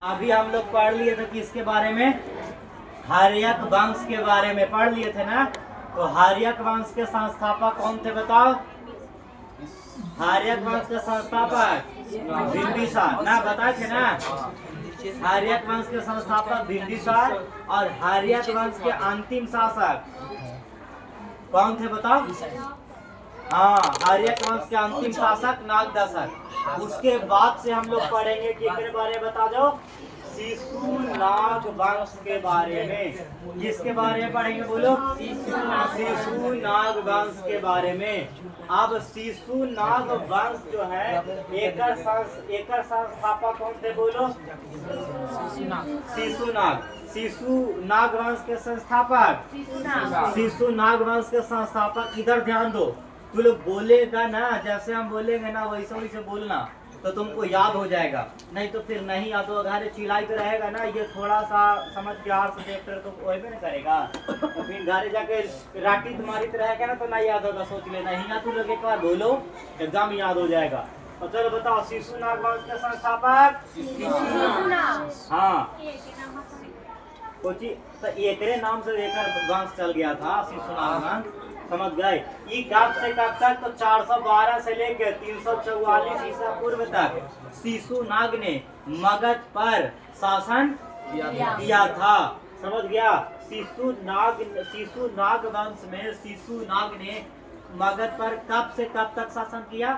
अभी हम लोग पढ़ लिए थे किसके बारे में? हार्यक वंश के बारे में पढ़ लिए थे ना। तो हार्यक वंश के संस्थापक कौन थे बताओ? हार्यक वंश के संस्थापक बिंबिसार ना, बताए थे ना। हार्यक वंश के संस्थापक बिंबिसार और हार्यक वंश के अंतिम शासक कौन थे बताओ? हाँ, हार्यक वंश के अंतिम शासक नागदशक। उसके बाद से हम लोग पढ़ेंगे किसके बारे में बता दो? शिशुनाग वंश के बारे में। किसके बारे में पढ़ेंगे बोलो? शिशुनाग वंश के बारे में। अब शिशुनाग वंश जो है एकर संस्थापक कौन थे बोलो? शिशुनाग वंश के संस्थापक शिशुनाग वंश के संस्थापक। इधर ध्यान दो, तू लोग बोलेगा ना जैसे हम बोलेंगे ना वैसे वैसे बोलना तो तुमको याद हो जाएगा, नहीं तो फिर नहीं याद होगा। अरे चिल्लाई तो रहेगा ना, ये थोड़ा सा समझ प्यार से देख कर तो वही भी नहीं करेगा, तो फिर घरे जाके राटी तुम्हारी तो रहेगा ना तो नहीं याद होगा। सोच लेना ही ना, तू लोग एक बार बोलो एकदम याद हो जाएगा। तो चलो बताओ, शिशुनाग वंश के संस्थापक। हाँ, कोची तो एकरे नाम से एकर वंश चल गया था शिशुनाग वंश, समझ गए? ये कब से कब तक? तो 412 से लेकर 344 ईसा पूर्व तक शिशुनाग ने मगध पर शासन किया था, समझ गया? शिशुनाग वंश में शिशुनाग ने मगध पर कब से कब तक शासन किया?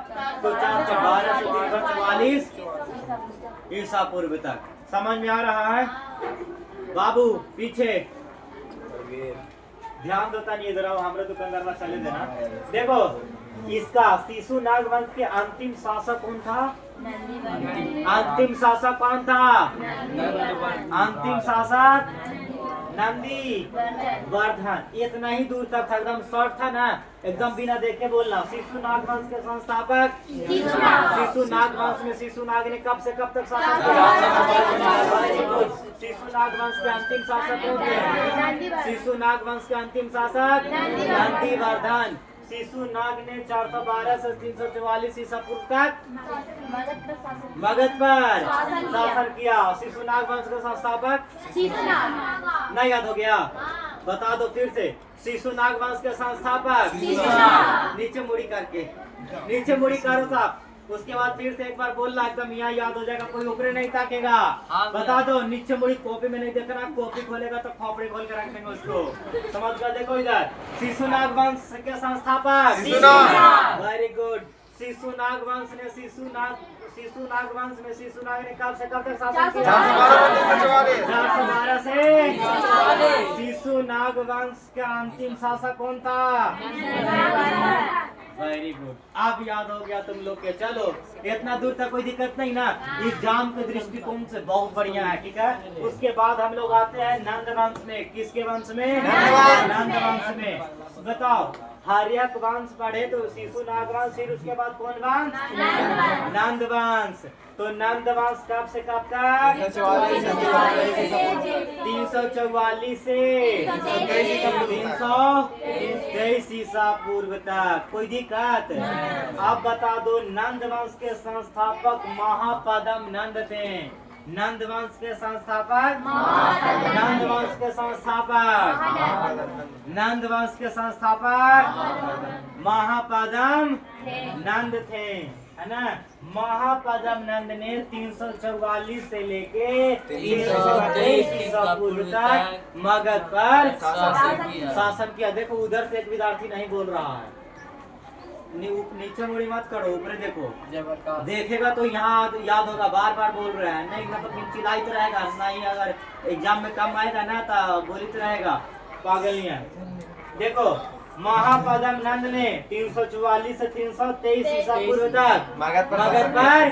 तो 412 से 344 ईसा पूर्व तक। समझ में आ रहा है बाबू? पीछे ध्यान देता नहीं, इधर आओ, हमारे दुकानदार में चले देना। देखो, इसका शिशुनाग वंश के अंतिम शासक कौन था? अंतिम शासक कौन था? अंतिम शासक नंदी वर्धन। इतना ही दूर तक था, एकदम शॉर्ट था ना, एकदम बिना देखे बोलना। शिशुनाग वंश के संस्थापक शिशुनाग वंश में शिशुनाग ने कब से कब तक शासन किया? शिशुनाग वंश के अंतिम शासक कौन थे? शिशुनाग वंश के अंतिम शासक नंदी वर्धन। शिशुनाग ने 412 से 344 ईसा पूर्व तक मगध पर शासन किया। शिशुनाग वंश का संस्थापक नहीं याद हो गया? बता दो फिर से। शिशुनाग वंश के संस्थापक नीचे मुड़ी करके, नीचे मुड़ी करो साहब। उसके बाद फिर से एक बार बोलना, एकदम यहाँ याद हो जाएगा, कोई ऊपरे नहीं ताकेगा। बता दो, नीचे मुड़ी कॉपी में नहीं देखना, कॉपी खोलेगा तो खोपड़ी खोल के रख देंगे उसको, समझ कर देखो इधर। शिशुनाग वंश के संस्थापक वेरी गुड। शिशुनाग वंश ने शिशुनाग वंश में शिशुनाग ने कब से कब तक शासन किया? 412 से। शिशुनाग वंश का अंतिम शासक कौन था? वेरी गुड, अब याद हो गया तुम लोग के। चलो, इतना दूर तक कोई दिक्कत नहीं ना, एग्जाम के दृष्टिकोण से बहुत बढ़िया है, ठीक है? उसके बाद हम लोग आते हैं नंद वंश में। किसके वंश में? नंद वंश में। बताओ, हार्यक वंश पढ़े तो शिशुनाग वंश, फिर उसके बाद कौन वंश? नंद वंश। तो नंद वंश कब से कब तक? 344 से 323 ईसा पूर्व तक। कोई दिक्कत? अब बता दो, नंद वंश के संस्थापक महापदम नंद थे। नंद वंश के संस्थापक नंद वंश के संस्थापक नंद वंश के संस्थापक महापदम नंद थे, है ना? महापदम नंद ने 344 से लेके 323 ईसा पूर्व तक मगध पर शासन किया। देखो, उधर से एक विद्यार्थी नहीं बोल रहा है, नीचे मुड़ी मत करो, ऊपर देखो, देखेगा तो यहाँ याद होगा। बार बार बोल रहे हैं नहीं, मतलब चिल्लाई तो रहेगा नहीं, अगर एग्जाम में कम आएगा ना तो बोली तो रहेगा, पागल नहीं है। देखो, महापदम नंद ने 344 से 323 ईसा पूर्व तक मगध पर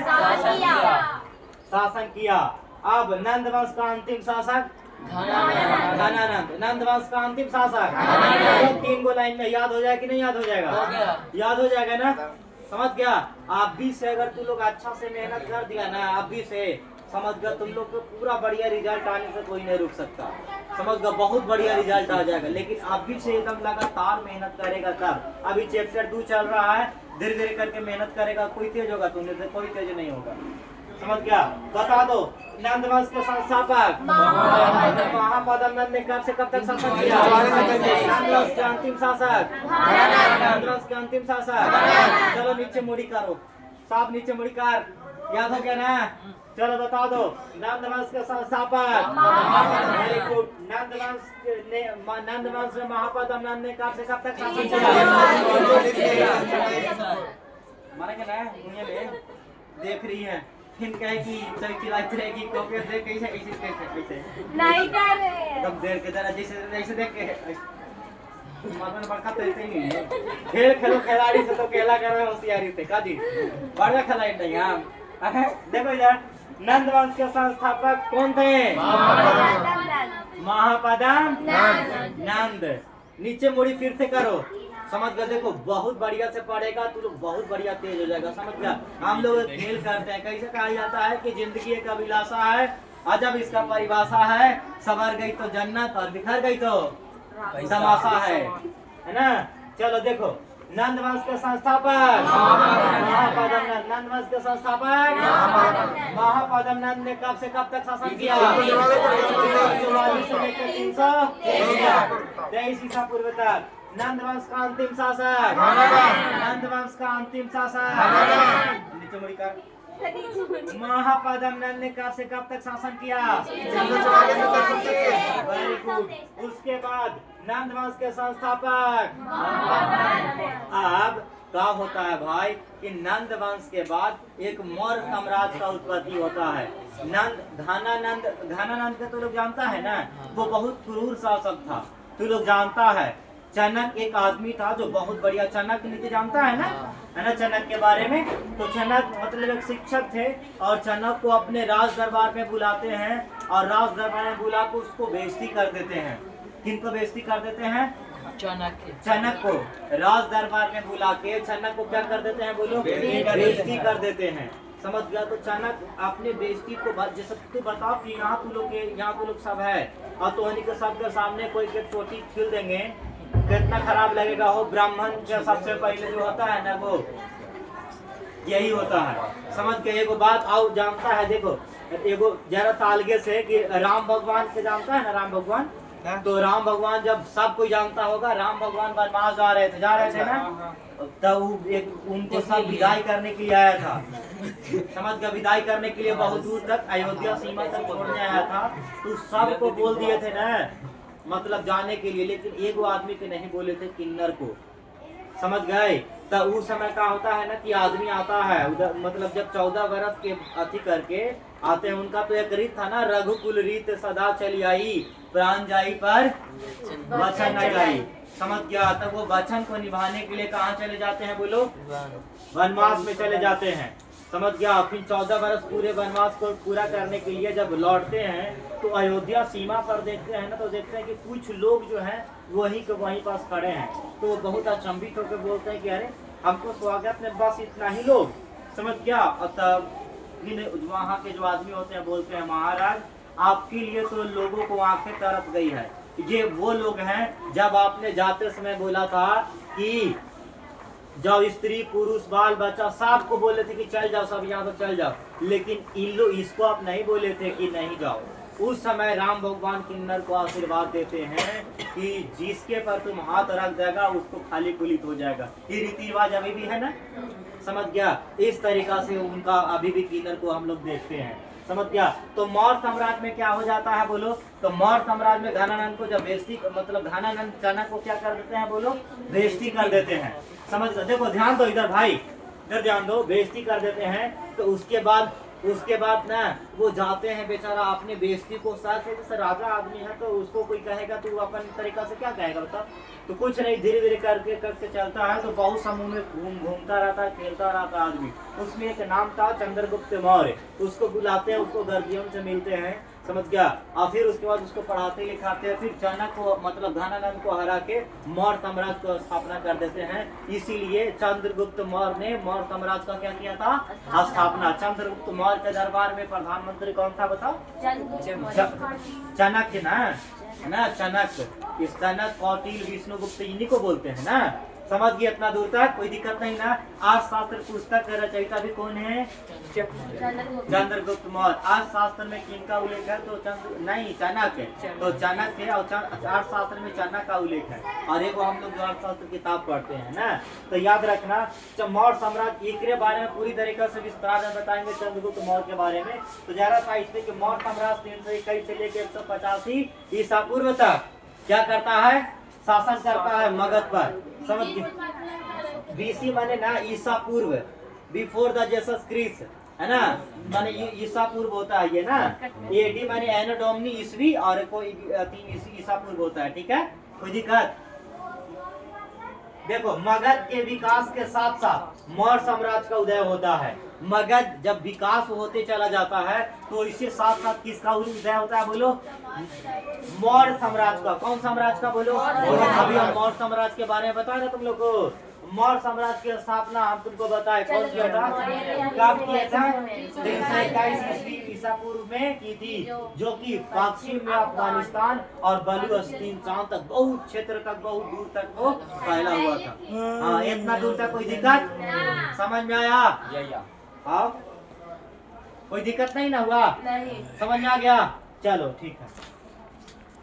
शासन किया। अब नंद वंश का अंतिम शासक घनानंद। नंद वंश का अंतिम शासक। तो 3 गो लाइन में याद हो जाएगा कि नहीं याद हो जाएगा? याद हो जाएगा ना, समझ गया? आप भी से अगर तुम लोग अच्छा से मेहनत कर दिया ना, आप भी से समझ गया, तुम लोग को पूरा बढ़िया रिजल्ट आने से कोई नहीं रुक सकता, समझ गया? बहुत बढ़िया रिजल्ट आ जाएगा, लेकिन आप भी से एकदम लगातार मेहनत करेगा तब। अभी चैप्टर 2 चल रहा है, धीरे धीरे करके मेहनत करेगा। कोई तेज होगा तुमने से? कोई तेज नहीं होगा। समझ गया? बता दो नंद वंश के संस्थापक महापदम नंद ने कब से कब तक शासन किया? नंद वंश के अंतिम शासक, नंद वंश के अंतिम शासक। चलो नीचे मुड़ी करो, साफ नीचे मुड़ी कर, याद हो गया ना? चलो बता दो नंद वंश के संस्थापक। Very good. नंद वंश में महापदम नंद ने कब से कब तक शासन किया? मारेंगे ना? दुनिया में देख रही है फिर कहे कि चल चिल्लाती रहेगी, कॉपी देख कैसे कैसे कैसे कैसे नहीं कर रहे तब देर के जरा जैसे जैसे देख के मारने बड़का तो ऐसे ही है। खेल खेलो खिलाड़ी से तो खेला कर रहे होशियारी से काजी बड़ा खिलाड़ी नहीं हम। देखो यार नंद वंश के संस्थापक कौन थे? महापदम नंद। नीचे मुड़ी फिर से करो, समझ गए? देखो बहुत बढ़िया से पढ़ेगा तो लोग बहुत बढ़िया तेज हो जाएगा, समझ गया? हम लोग खेल करते हैं, कैसे कहा जाता है कि जिंदगी एक अभिलाषा है, अजब इसका परिभाषा है, संवर गई तो जन्नत और बिखर गई तो तमाशा है ना? चलो देखो नंद वंश के संस्थापक महापदम नंद। नंद वंश के संस्थापक महापदम नंद ने कब से कब तक शासन किया? 44 से लेकर 323 ईसा पूर्व तक। नंद वंश का अंतिम शासक, नंद वंश का अंतिम शासक नीचे मुड़ी कर। महापदम नंद ने कब से कब तक शासन किया? Very good. उसके बाद नंद वंश के संस्थापक। अब क्या होता है भाई कि नंद वंश के बाद एक मौर्य साम्राज्य का उत्पत्ति होता है। घनानंद के तो लोग जानता है ना, वो बहुत क्रूर शासक था, तो लोग जानता है। चनक एक आदमी था जो बहुत बढ़िया, चनक नीति जानता है ना, है ना चनक के बारे में? तो चनक मतलब एक शिक्षक थे और चनक को अपने राज दरबार में बुलाते हैं और राज दरबार में बुला कर उसको बेइज्जती कर देते हैं। किनको बेइज्जती कर देते हैं? चनक को राज दरबार में बुला के चनक को क्या कर देते हैं? बोलो, बेइज्जती कर देते हैं। समझ गया? तो चनक अपने बेइज्जती को जैसे तू बताओ कि यहाँ तू लोग सब है और तो के सबके सामने कोई के चोटी खिल देंगे, कितना खराब लगेगा हो। ब्राह्मण का सबसे पहले जो होता है ना वो यही होता है। समझ के एगो बात आओ जानता है, देखो एगो जरा तालगे से कि राम भगवान से जानता है ना, राम भगवान? तो राम भगवान जब सब कोई जानता होगा, राम भगवान वनवास जा रहे थे ना, तब एक उनको सब विदाई करने के लिए आया था। समझ गया? विदाई करने के लिए बहुत दूर तक अयोध्या सीमा तक छोड़ने आया था, तो सबको बोल दिए थे ना मतलब जाने के लिए, लेकिन एक वो आदमी के नहीं बोले थे, किन्नर को। समझ गए? तो उस समय क्या होता है ना कि आदमी आता है उधर, मतलब जब 14 वर्ष के अति करके आते हैं, उनका तो एक रीत था ना, रघुकुल रीत सदा चली आई, प्राण जाई पर वचन न जाई। समझ गया? तब वो वचन को निभाने के लिए कहाँ चले जाते हैं? बोलो, वनवास में चले जाते हैं। समझ गया? फिर 14 वर्ष पूरे वनवास को पूरा करने के लिए जब लौटते हैं तो अयोध्या सीमा पर देखते हैं ना, तो देखते हैं कि कुछ लोग जो हैं वहीं के वहीं पास खड़े हैं। तो वो बहुत अचंभित होकर बोलते हैं कि अरे हमको स्वागत में बस इतना ही लोग। समझ गया? तब वहाँ के जो आदमी होते हैं बोलते हैं, महाराज आपके लिए तो लोगों को आंखें तरफ गई है। ये वो लोग हैं जब आपने जाते समय बोला था कि जब स्त्री पुरुष बाल बच्चा सबको बोले थे कि चल जाओ, सब यहाँ तो चल जाओ, लेकिन इन लोग इसको आप नहीं बोले थे कि नहीं जाओ। उस समय राम भगवान किन्नर को आशीर्वाद देते हैं कि जिसके पर तुम हाथ रख देगा उसको खाली कुलित हो जाएगा। ये रीति रिवाज अभी भी है ना? समझ गया? इस तरीका से उनका अभी भी किन्नर को हम लोग देखते हैं। समझ गया? तो मौर्य साम्राज्य में क्या हो जाता है? बोलो, तो मौर्य साम्राज्य में घनानंद को जब बेइज्जती मतलब घनानंद चनक को क्या कर देते हैं? बोलो, बेइज्जती कर देते हैं। समझ गए? देखो ध्यान दो इधर भाई, इधर ध्यान दो, बेइज्जती कर देते हैं। तो उसके बाद ना वो जाते हैं बेचारा अपने बेइज्जती को साथ है। जैसे राजा आदमी है तो उसको कोई कहेगा तो अपन तरीका से क्या कहेगा बता? तो कुछ नहीं, धीरे धीरे करके चलता है। तो बहुत समूह में घूमता रहता है, खेलता रहता है आदमी। उसमें एक नाम था चंद्रगुप्त मौर्य, उसको बुलाते हैं, उसको गर्जियन से मिलते हैं। समझ गया? और फिर उसके बाद उसको पढ़ाते लिखाते हैं। फिर चनक को मतलब घनानंद को हरा के मौर्य साम्राज्य को स्थापना कर देते हैं। इसीलिए चंद्रगुप्त मौर्य ने मौर्य साम्राज्य का क्या किया था? स्थापना। चंद्रगुप्त मौर्य के दरबार में प्रधानमंत्री कौन था बताओ? चनक ना, चनक। इस चनक, कौटिल्य, विष्णुगुप्त इन्हीं को बोलते हैं ना। समझ गए इतना दूर तक? कोई दिक्कत नहीं ना? अर्थशास्त्र पुस्तक का रचयिता भी कौन है? चंद्रगुप्त मौर्य। अर्थशास्त्र में किनका उल्लेख है? तो नहीं, चाणक्य। तो चाणक्य और अर्थशास्त्र में चाणक्य का उल्लेख है। और एक हम लोग जो अर्थशास्त्र किताब पढ़ते हैं ना, तो याद रखना मौर्य साम्राज्य एक बारे में पूरी तरीके से विस्तार में बताएंगे चंद्रगुप्त मौर्य के बारे में। तो जरा सा इसलिए कि मौर्य साम्राज्य 321 से लेकर 185 ईसा पूर्व तक क्या करता है? शासन करता है मगध पर। समझ गए? बीसी माने ना ईसा पूर्व, बिफोर द जीसस क्राइस्ट, है ना? माने ईसा पूर्व होता है ये ना। एडी माने एनो डोमिनी ईसवी, और कोई 3 ईसा पूर्व होता है। ठीक है, कोई दिक्कत? देखो, मगध के विकास के साथ साथ मौर्य साम्राज्य का उदय होता है। मगध जब विकास होते चला जाता है तो इसके साथ साथ किसका उदय होता है? बोलो, मौर्य साम्राज्य का। कौन साम्राज्य का? बोलो। अभी हम मौर्य साम्राज्य के बारे में बताए ना तुम लोग को। मौर्य साम्राज्य की स्थापना हम तुमको बताए कौन किया था? कब किया था? 321 ईस्वी ईसा पूर्व में की थी, जो कि पश्चिम में अफगानिस्तान और बलूचिस्तान तक बहुत क्षेत्र तक, बहुत दूर तक वो फैला हुआ था। हाँ, इतना दूर तक। कोई दिक्कत? समझ में आया? हाँ, कोई दिक्कत नहीं ना हुआ? नहीं। समझ में आ गया? चलो ठीक है।